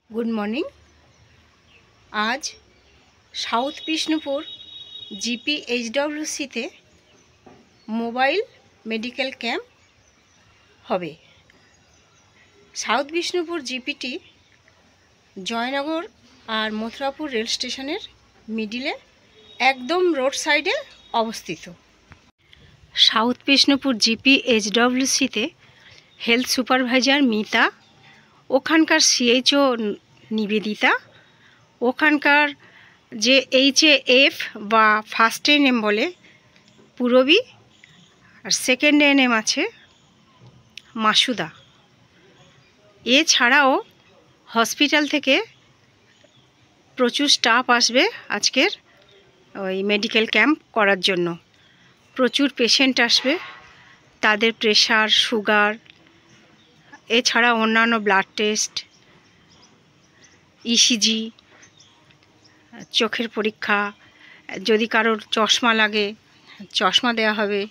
Good morning. आज south Bishnupur GPHWC ते mobile medical camp होबे। साउथ बिष्णुपुर जीपीटी जयनगर और मथुरापुर रेल स्टेशनेर मिडिले एकदम रोड साइडे अवस्थित। साउथ बिष्णुपुर GPHWC ते हेल्थ सुपारभाइजार मीता, ओखानकार CHO निवेदिता, ओखानकार जे HAF बा फार्स्ट एएनएम बोले पुरबी और सेकेंड एएनएम आछे मासुदा। एछाड़ाओ हस्पिटाल थेके प्रचुर स्टाफ आसबे आजकेर ओई मेडिकल कैम्प करार जोन्नो। प्रचुर पेशेंट आसबे, तादेर प्रेसार सुगार एछाड़ा अन्यान्य ब्लाड टेस्ट ECG चोखेर परीक्षा, यदि कारोर चश्मा लागे चश्मा देया हबे,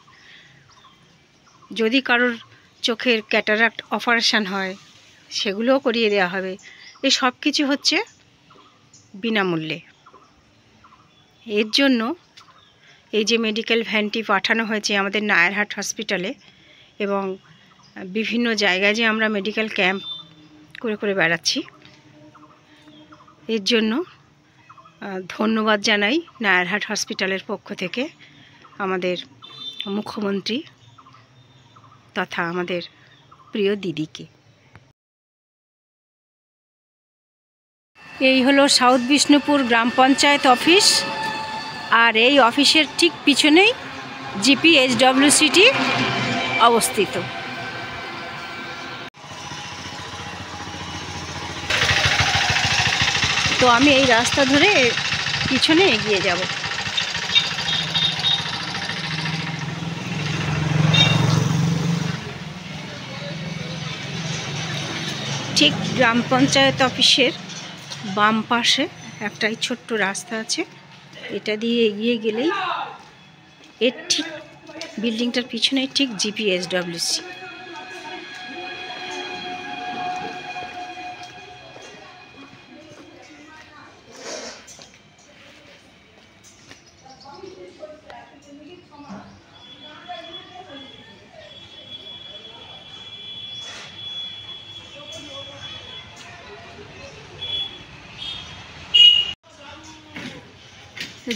यदि कारोर चोखेर कैटाराक्ट अपारेशन हय सेगुलोও करिয়ে দেওয়া হবে। এই সব কিছু হচ্ছে বিনামূল্যে। এর জন্য এই যে মেডিকেল ভ্যানটি পাঠানো হয়েছে আমাদের নায়ারহাট হসপিটালে এবং বিভিন্ন জায়গায় যে আমরা মেডিকেল ক্যাম্প করে করে বেড়াচ্ছি, এর জন্য ধন্যবাদ জানাই নায়ারহাট হসপিটালের পক্ষ থেকে আমাদের মুখ্যমন্ত্রী তথা আমাদের প্রিয় দিদিকে। এই হলো সাউথ বিষ্ণুপুর গ্রাম পঞ্চায়েত অফিস, আর এই অফিসের ঠিক পিছনেই GPHWC অবস্থিত। তো আমি এই রাস্তা ধরে পিছনে এগিয়ে যাব। ঠিক গ্রাম পঞ্চায়েত অফিসের বাম পাশে একটা ছোট্ট রাস্তা আছে, এটা দিয়ে এগিয়ে গেলেই এর ঠিক বিল্ডিংটার পিছনে ঠিক GPHWC।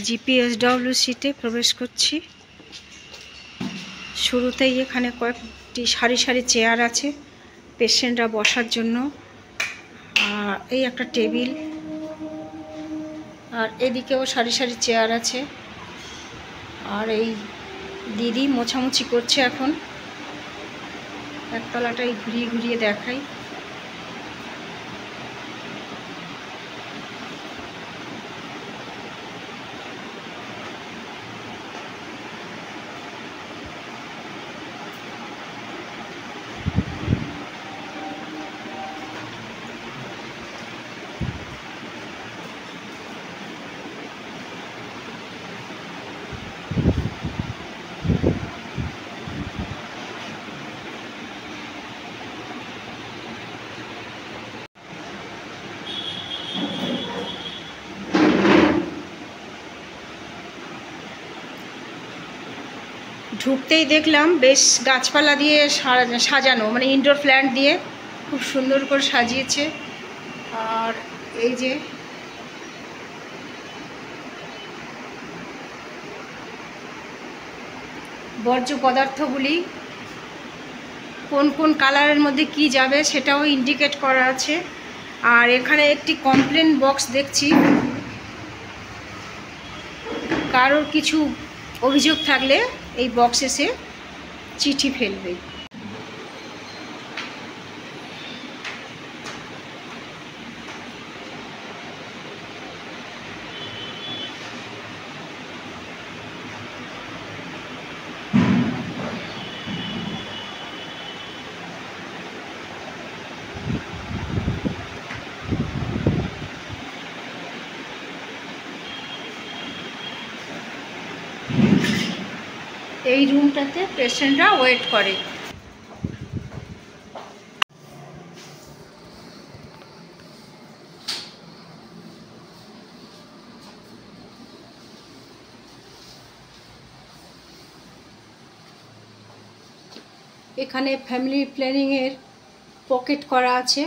GPHWC প্রবেশ করছি। শুরুতেই এখানে কয়েকটি সারি সারি চেয়ার আছে পেশেন্টরা বসার জন্য, আর এই একটা টেবিল, আর এদিকেও সারি সারি চেয়ার আছে। আর এই দিদি মোছামুছি করছে এখন। একতলাটাই ঘুরিয়ে ঘুরিয়ে দেখাই। ঢুকতেই দেখলাম বেশ গাছপালা দিয়ে সাজানো, মানে ইনডোর প্ল্যান্ট দিয়ে খুব সুন্দর করে সাজিয়েছে। আর এই যে বর্জ্য পদার্থগুলি কোন কোন কালারের মধ্যে কি যাবে সেটাও ইন্ডিকেট করা আছে। আর এখানে একটি কমপ্লেন বক্স দেখছি, কারোর কিছু অভিযোগ থাকলে এই বক্সে সে চিঠি ফেলবে। এই রুমটাতে পেশেন্টরা ওয়েট করে। এখানে ফ্যামিলি প্ল্যানিংয়ের পকেট করা আছে,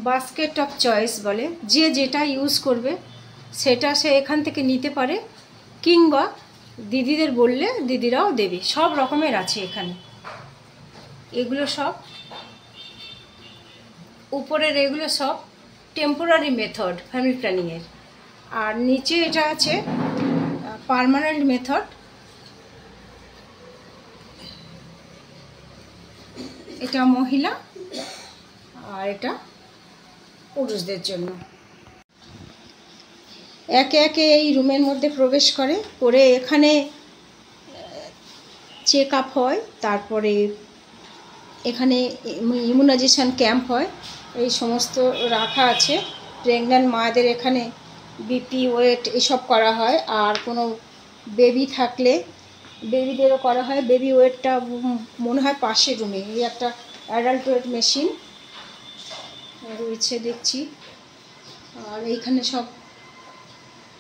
বাস্কেট অফ চয়েস বলে, যে যেটা ইউজ করবে সেটা সে এখান থেকে নিতে পারে, কিংবা দিদিদের বললে দিদিরাও দেবে। সব রকমের আছে এখানে। এগুলো সব উপরের, এগুলো সব টেম্পোরারি মেথড ফ্যামিলি প্ল্যানিংয়ের, আর নিচে এটা আছে পার্মানেন্ট মেথড। এটা মহিলা আর এটা পুরুষদের জন্য। একে একে এই রুমের মধ্যে প্রবেশ করে এখানে চেক আপ হয়, তারপরে এখানে ইমিউনাইজেশন ক্যাম্প হয়, এই সমস্ত রাখা আছে। প্রেগন্যান্ট মায়েদের এখানে বিপি, ওয়েট এসব করা হয়। আর কোনো বেবি থাকলে বেবিদেরও করা হয়। বেবি ওয়েটটা মনে হয় পাশের রুমে, এই একটা অ্যাডাল্ট ওয়েট মেশিন রয়েছে দেখছি। আর এইখানে সব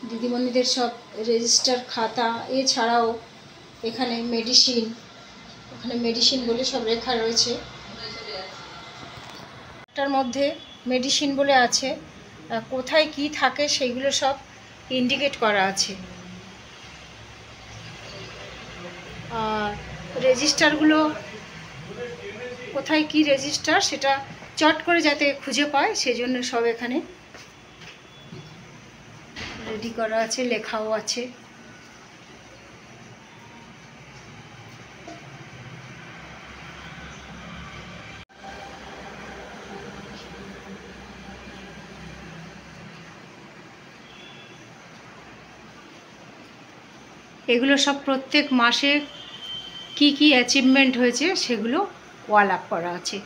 দিদিমণিদের সব রেজিস্টার খাতা, এছাড়াও এখানে মেডিসিন বলে সব লেখা রয়েছে। একটার মধ্যে মেডিসিন বলে আছে, কোথায় কি থাকে সেইগুলো সব ইন্ডিকেট করা আছে। আর রেজিস্টারগুলো কোথায় কি রেজিস্টার সেটা চট করে যাতে খুঁজে পায় সেজন্য সব এখানে রেডি করা আছে, লেখাও আছে। এগুলো সব প্রত্যেক মাসে কি কি অ্যাচিভমেন্ট হয়েছে সেগুলো ওয়াল আপ করা আছে।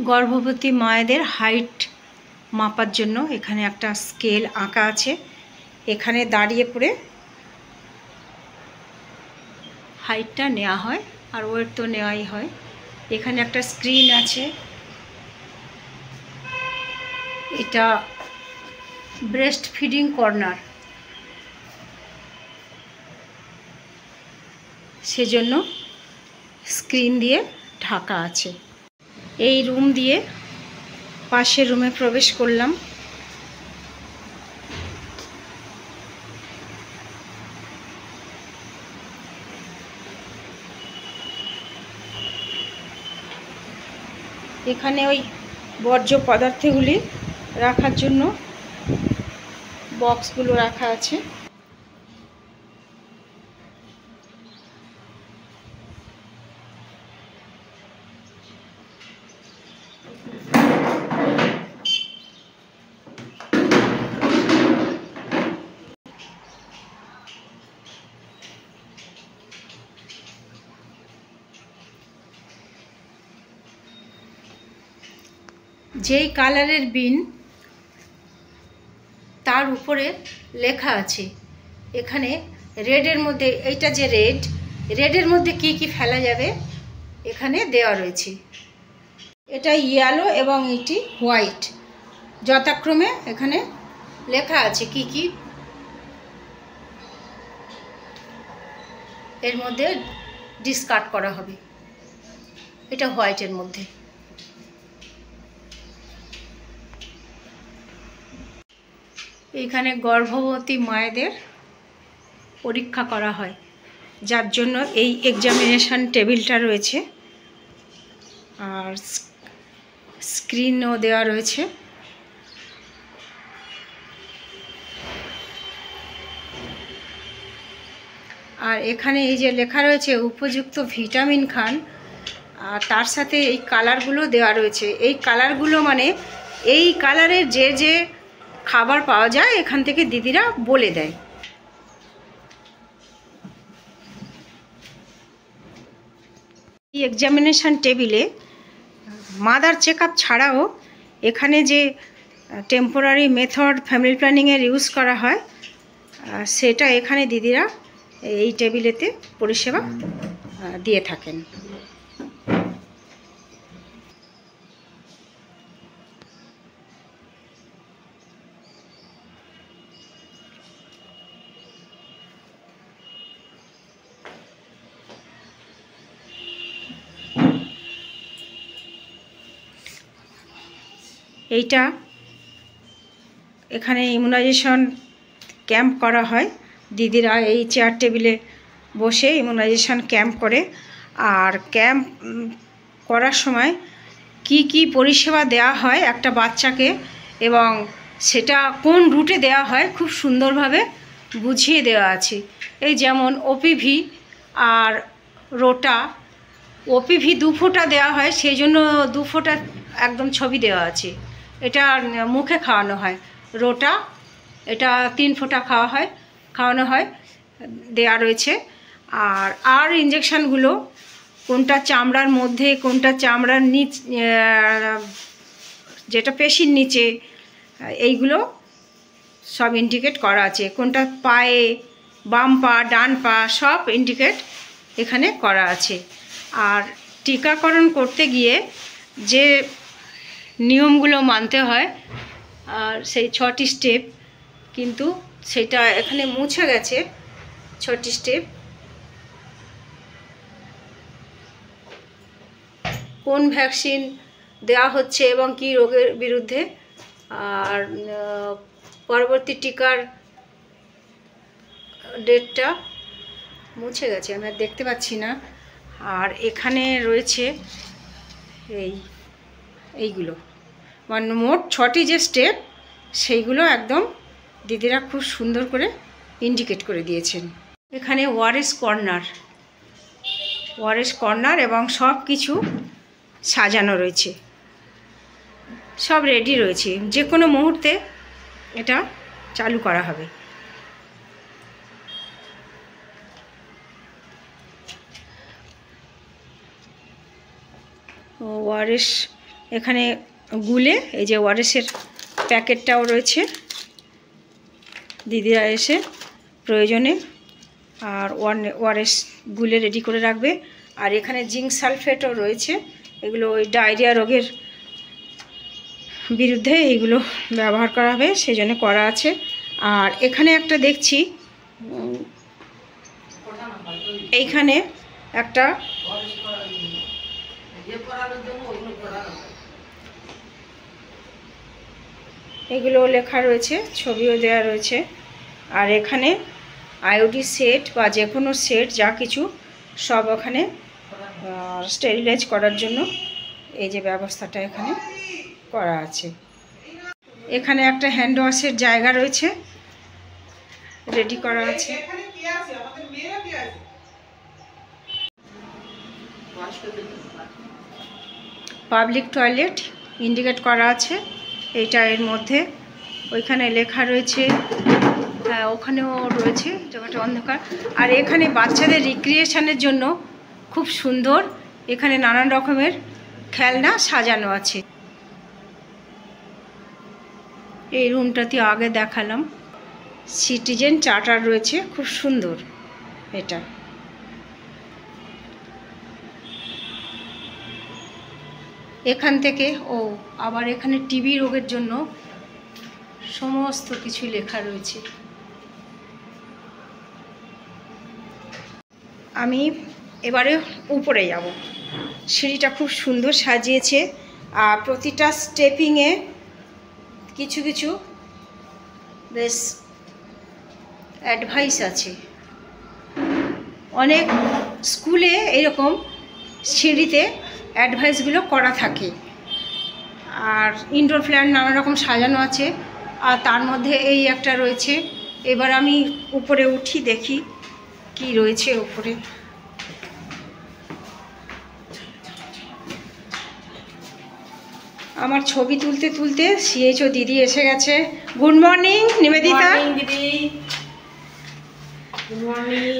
গর্ভবতী মায়েদের হাইট মাপার জন্য এখানে একটা স্কেল আঁকা আছে। এখানে দাঁড়িয়ে পড়ে হাইটটা নেওয়া হয়, আর ওয়েট তো নেওয়াই হয়। এখানে একটা স্ক্রিন আছে, এটা ব্রেস্ট ফিডিং কর্নার, সেজন্য স্ক্রিন দিয়ে ঢাকা আছে। এই রুম দিয়ে পাশের রুমে প্রবেশ করলাম। এখানে ওই বর্জ্য পদার্থগুলি রাখার জন্য বক্সগুলো রাখা আছে। যেই কালারের বিন তার উপরে লেখা আছে। এখানে রেডের মধ্যে, এইটা যে রেডের মধ্যে কি কি ফেলা যাবে এখানে দেওয়া রয়েছে। এটা ইয়েলো এবং এটি হোয়াইট, যথাক্রমে এখানে লেখা আছে কি কি এর মধ্যে ডিসকার্ড করা হবে। এটা হোয়াইটের মধ্যে। এখানে গর্ভবতী মায়েদের পরীক্ষা করা হয়, যার জন্য এই এক্সামিনেশন টেবিলটা রয়েছে, আর স্ক্রিনও দেওয়া রয়েছে। আর এখানে এই যে লেখা রয়েছে উপযুক্ত ভিটামিন খান, আর তার সাথে এই কালারগুলো দেওয়া রয়েছে। এই কালারগুলো মানে এই কালারের যে যে খাবার পাওয়া যায়, এখান থেকে দিদিরা বলে দেয়। এই এক্সামিনেশন টেবিলে মাদার চেক আপ ছাড়াও এখানে যে টেম্পোরারি মেথড ফ্যামিলি প্ল্যানিংয়ের ইউজ করা হয় সেটা এখানে দিদিরা এই টেবিলেতে পরিষেবা দিয়ে থাকেন। এইটা এখানে ইমিউনাইজেশন ক্যাম্প করা হয়, দিদিরা এই চেয়ার টেবিলে বসে ইমিউনাইজেশন ক্যাম্প করে। আর ক্যাম্প করার সময় কি কি পরিষেবা দেওয়া হয় একটা বাচ্চাকে এবং সেটা কোন রুটে দেওয়া হয় খুব সুন্দরভাবে বুঝিয়ে দেওয়া আছে। এই যেমন ওপিভি আর রোটা, ওপিভি 2 ফোঁটা দেওয়া হয়, সেই জন্য 2 ফোঁটা একদম ছবি দেওয়া আছে। এটা মুখে খাওয়ানো হয়। রোটা এটা 3 ফোঁটা খাওয়ানো হয়, দেয়া রয়েছে। আর ইঞ্জেকশানগুলো কোনটা চামড়ার মধ্যে, কোনটা চামড়ার নিচ, যেটা পেশির নিচে, এইগুলো সব ইন্ডিকেট করা আছে। কোনটা পায়ে, বাম পা, ডান পা, সব ইন্ডিকেট এখানে করা আছে। আর টিকাকরণ করতে গিয়ে যে নিয়মগুলো মানতে হয় আর সেই 6টি স্টেপ, কিন্তু সেটা এখানে মুছে গেছে 6টি স্টেপ। কোন ভ্যাকসিন দেওয়া হচ্ছে এবং কী রোগের বিরুদ্ধে, আর পরবর্তী টিকার ডেটটা মুছে গেছে, আমি আর দেখতে পাচ্ছি না। আর এখানে রয়েছে এইগুলো, মানে মোট 6টি যে স্টেপ সেইগুলো একদম দিদিরা খুব সুন্দর করে ইন্ডিকেট করে দিয়েছেন। এখানে ওআরএস কর্নার এবং সব কিছু সাজানো রয়েছে, সব রেডি রয়েছে, যে কোনো মুহূর্তে এটা চালু করা হবে। ওআরএস এখানে গুলে, এই যে ওআরএসের প্যাকেটটাও রয়েছে, দিদিরা এসে প্রয়োজনে আর ওআরএস গুলে রেডি করে রাখবে। আর এখানে জিঙ্ক সালফেটও রয়েছে, এগুলো ওই ডায়রিয়া রোগের বিরুদ্ধে এইগুলো ব্যবহার করা হবে, সেই জন্য করা আছে। আর এখানে একটা দেখছি, এইখানে একটা এগুলো লেখা রয়েছে, ছবিও দেওয়া রয়েছে। আর এখানে আইওডি সেট বা যে কোনো সেট যা কিছু সব ওখানে স্টেরিলাইজ করার জন্য এই যে ব্যবস্থাটা এখানে করা আছে। এখানে একটা হ্যান্ড ওয়াশের জায়গা রয়েছে, রেডি করা আছে। পাবলিক টয়লেট ইন্ডিকেট করা আছে, এইটা এর মধ্যে। ওইখানে লেখা রয়েছে, হ্যাঁ ওখানেও রয়েছে, জায়গাটা অন্ধকার। আর এখানে বাচ্চাদের রিক্রিয়েশনের জন্য খুব সুন্দর এখানে নানান রকমের খেলনা সাজানো আছে। এই রুমটাতে আগে দেখালাম, সিটিজেন চার্টার রয়েছে, খুব সুন্দর এটা। এখান থেকে আবার এখানে টিবি রোগের জন্য সমস্ত কিছু লেখা রয়েছে। আমি এবারে উপরে যাব, সিঁড়িটা খুব সুন্দর সাজিয়েছে। আর প্রতিটা স্টেপিংয়ে কিছু কিছু বেশ অ্যাডভাইস আছে। অনেক স্কুলে এরকম সিঁড়িতে অ্যাডভাইসগুলো করা থাকে। আর ইনডোর প্ল্যান্ট নানা রকম সাজানো আছে, আর তার মধ্যে এই একটা রয়েছে। এবার আমি উপরে উঠি, দেখি কি রয়েছে উপরে। আমার ছবি তুলতে তুলতে সিএইচও দিদি এসে গেছে। Good morning Nivedita. দিদি গুড মর্নিং।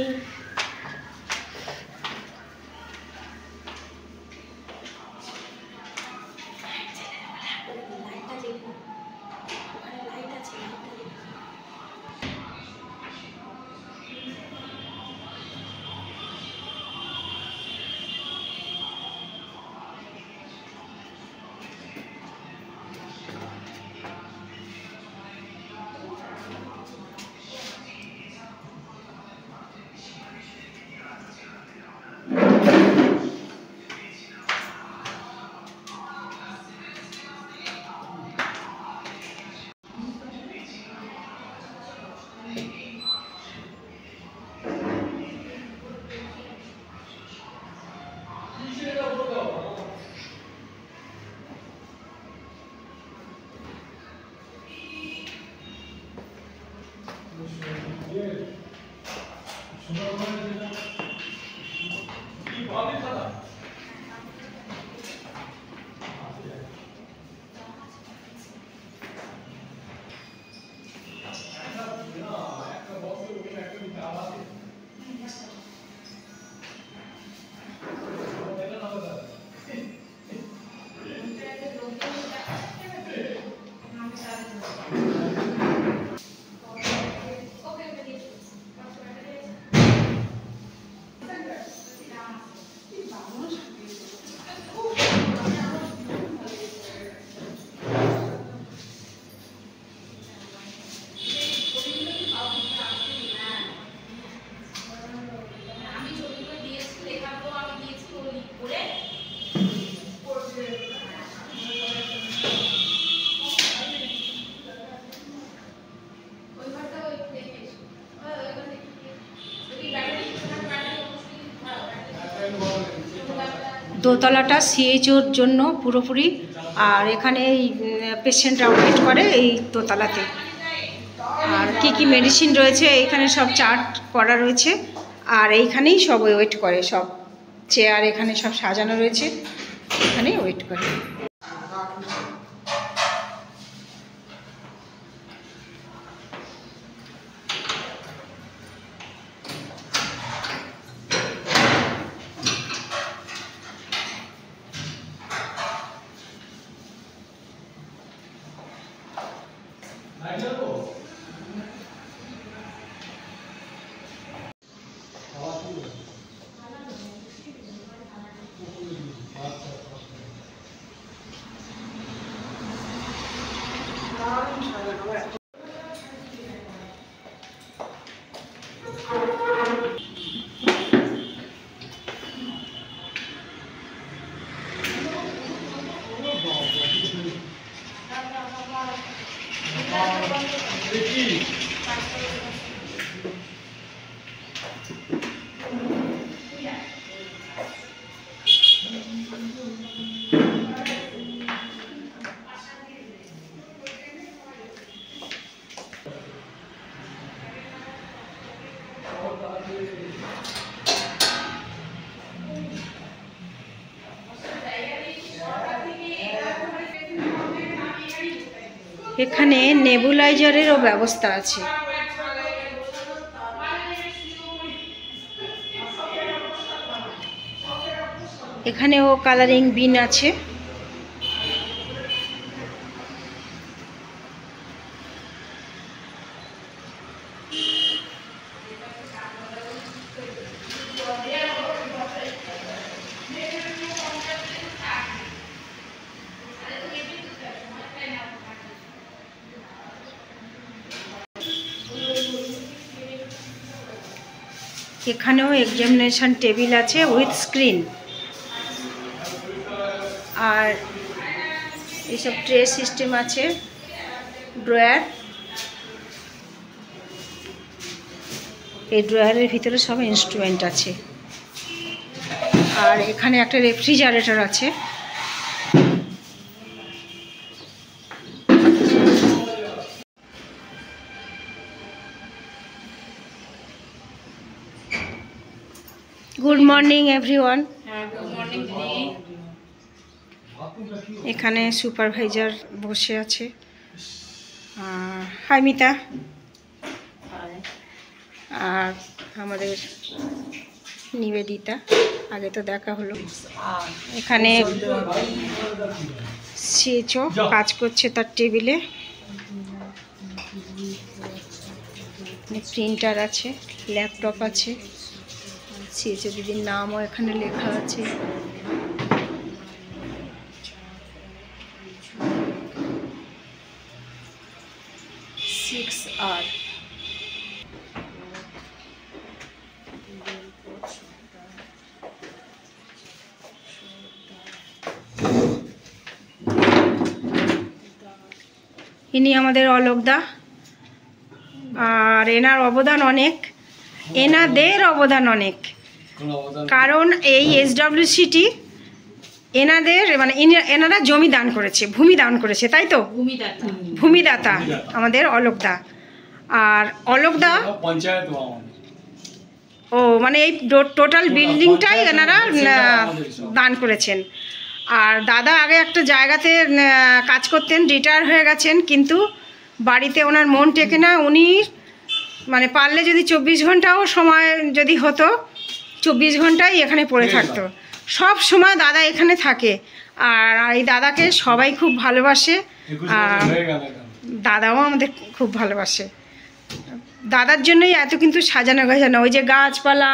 দোতলাটা সিএইচওর জন্য পুরোপুরি, আর এখানে পেশেন্টরা ওয়েট করে এই দোতলাতে। আর কি কি মেডিসিন রয়েছে এইখানে সব চার্ট করা রয়েছে, আর এইখানেই সব ওয়েট করে, সব চেয়ার এখানে সব সাজানো রয়েছে, এখানেই ওয়েট করে। এখানে নেবুলাইজারেরও ব্যবস্থা আছে। এখানেও কালারিং বিন আছে। এখানেও এক্সামিনেশন টেবিল আছে উইথ স্ক্রিন, আর এইসব ট্রে সিস্টেম আছে, ড্রয়ার। এই ড্রয়ারের ভিতরে সব ইনস্ট্রুমেন্ট আছে। আর এখানে একটা রেফ্রিজারেটর আছে। Good morning everyone. Good morning দিদি। এখানে সুপারভাইজার বসে আছে। হাই মিতা। আর আমাদের নিবেদিতা, আগে তো দেখা হলো। এখানে সিএচও কাজ করছে তার টেবিলে। প্রিন্টার আছে, ল্যাপটপ আছে, সিএচও দিদির নামও এখানে লেখা আছে। ইনি আমাদের অলোকদা। আর এনার অবদান অনেক, এনাদের অবদান অনেক, কারণ এই এসডব্লিউসিটি এনাদের মানে এনারা জমি দান করেছে, ভূমি দান করেছে, তাই তো? ভূমিদাতা আমাদের অলোকদা। আর অলোকদা ও মানে এই টোটাল বিল্ডিংটাই এনারা দান করেছেন। আর দাদা আগে একটা জায়গাতে কাজ করতেন, রিটায়ার হয়ে গেছেন, কিন্তু বাড়িতে ওনার মন টেকে না। উনি মানে পারলে যদি 24 ঘন্টাও সময় যদি হতো, 24 ঘন্টাই এখানে পড়ে থাকতো। সব সময় দাদা এখানে থাকে। আর এই দাদাকে সবাই খুব ভালোবাসে, আর দাদাও আমাদের খুব ভালোবাসে। দাদার জন্যই এত কিন্তু সাজানো গাজানো, ওই যে গাছপালা,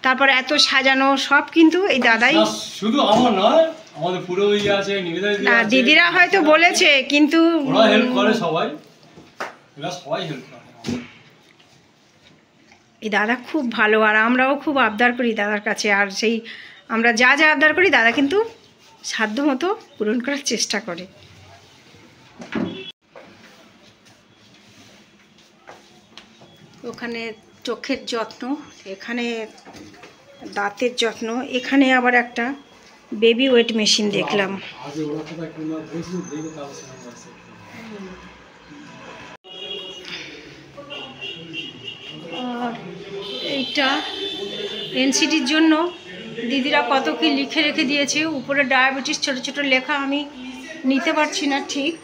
তারপর এত সাজানো সব কিন্তু এই দাদাই। শুধু আমার নয়, আমাদের পুরো ইয়ে আছে, নিবেদিতা দিদি আছে, দিদিরা হয়তো বলেছে, কিন্তু ওরা হেল্প করে, সবাই এরা সবাই হেল্প করে। এই দাদা খুব ভালো, আর আমরাও খুব আবদার করি দাদার কাছে। আর সেই আমরা যা যা আবদার করি দাদা কিন্তু সাধ্যমতো পূরণ করার চেষ্টা করে। ওখানে চোখের যত্ন, এখানে দাঁতের যত্ন, এখানে আবার একটা বেবি ওয়েট মেশিন দেখলাম। আর এইটা এনসিডির জন্য দিদিরা কত কি লিখে রেখে দিয়েছে, উপরে ডায়াবেটিস ছোট ছোট লেখা, আমি নিতে পারছি না ঠিক।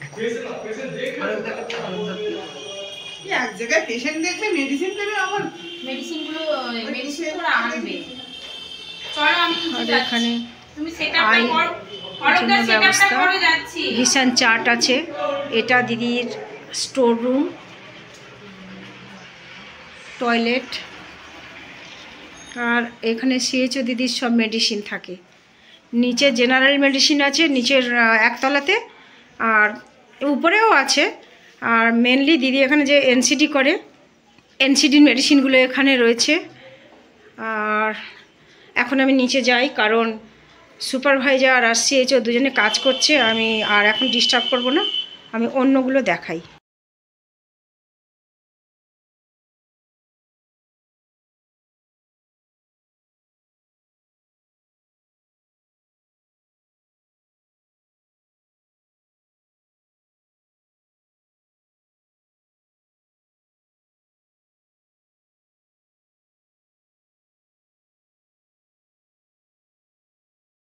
এক জায়গায় পেশেন্ট দেখবে, মেডিসিন দেবে, আবার মেডিসিনগুলো মেডিসিনগুলো আনবে। চলো আমি এখানে তুমি সেটআপটা করো, অরগা সেটআপটা করে যাচ্ছি। ভিশন চার্ট আছে, এটা দিদির স্টোর রুম, টয়লেট। আর এখানে সিএচও দিদির সব মেডিসিন থাকে। নিচে জেনারেল মেডিসিন আছে নিচের একতলাতে, আর উপরেও আছে। আর মেনলি দিদি এখানে যে এনসিডি করে, এনসিডির মেডিসিনগুলো এখানে রয়েছে। আর এখন আমি নিচে যাই, কারণ সুপারভাইজার আর সিএচও দুজনে কাজ করছে, আমি আর এখন ডিস্টার্ব করব না, আমি অন্যগুলো দেখাই।